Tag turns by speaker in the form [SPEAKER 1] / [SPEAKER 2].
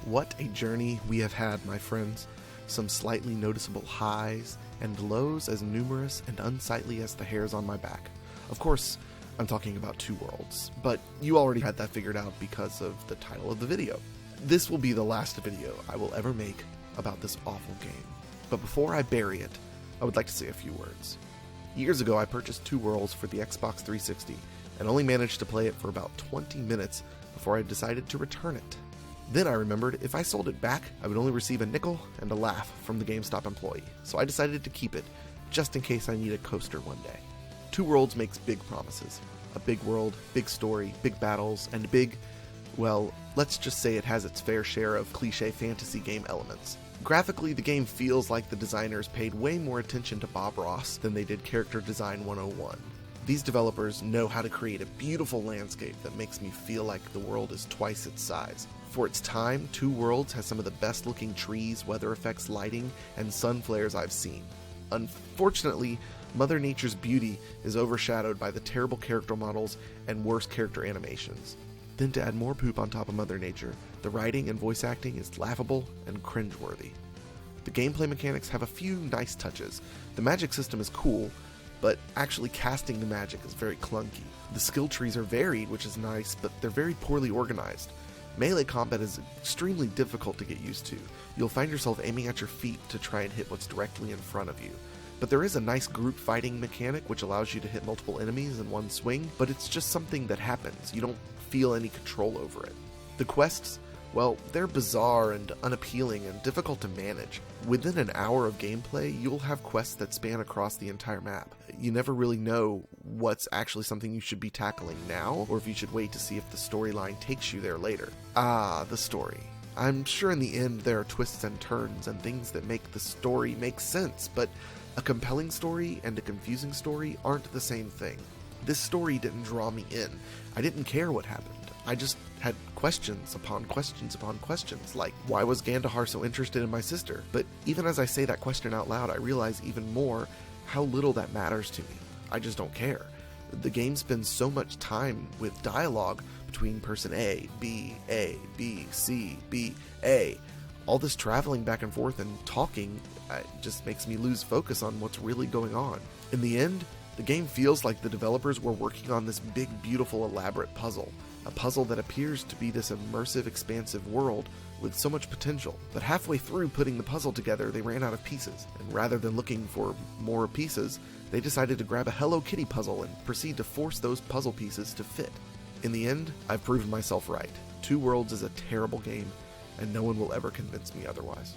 [SPEAKER 1] What a journey we have had, my friends. Some slightly noticeable highs and lows as numerous and unsightly as the hairs on my back. Of course, I'm talking about Two Worlds, but you already had that figured out because of the title of the video. This will be the last video I will ever make about this awful game. But before I bury it, I would like to say a few words. Years ago, I purchased Two Worlds for the Xbox 360 and only managed to play it for about 20 minutes before I decided to return it. Then I remembered if I sold it back, I would only receive a nickel and a laugh from the GameStop employee, so I decided to keep it, just in case I need a coaster one day. Two Worlds makes big promises. A big world, big story, big battles, and big, well, let's just say it has its fair share of cliché fantasy game elements. Graphically, the game feels like the designers paid way more attention to Bob Ross than they did Character Design 101. These developers know how to create a beautiful landscape that makes me feel like the world is twice its size. For its time, Two Worlds has some of the best looking trees, weather effects, lighting, and sun flares I've seen. Unfortunately, Mother Nature's beauty is overshadowed by the terrible character models and worse character animations. Then to add more poop on top of Mother Nature, the writing and voice acting is laughable and cringeworthy. The gameplay mechanics have a few nice touches. The magic system is cool, but actually casting the magic is very clunky. The skill trees are varied, which is nice, but they're very poorly organized. Melee combat is extremely difficult to get used to. You'll find yourself aiming at your feet to try and hit what's directly in front of you. But there is a nice group fighting mechanic which allows you to hit multiple enemies in one swing, but it's just something that happens. You don't feel any control over it. The quests, well, they're bizarre and unappealing and difficult to manage. Within an hour of gameplay, you'll have quests that span across the entire map. You never really know what's actually something you should be tackling now, or if you should wait to see if the storyline takes you there later. The story. I'm sure in the end there are twists and turns and things that make the story make sense, but a compelling story and a confusing story aren't the same thing. This story didn't draw me in. I didn't care what happened. I just had questions upon questions upon questions, like, why was Gandahar so interested in my sister? But even as I say that question out loud, I realize even more how little that matters to me. I just don't care. The game spends so much time with dialogue between person A, B, C, B, A. All this traveling back and forth and talking just makes me lose focus on what's really going on. In the end, the game feels like the developers were working on this big, beautiful, elaborate puzzle. A puzzle that appears to be this immersive, expansive world with so much potential. But halfway through putting the puzzle together, they ran out of pieces. And rather than looking for more pieces, they decided to grab a Hello Kitty puzzle and proceed to force those puzzle pieces to fit. In the end, I've proven myself right. Two Worlds is a terrible game, and no one will ever convince me otherwise.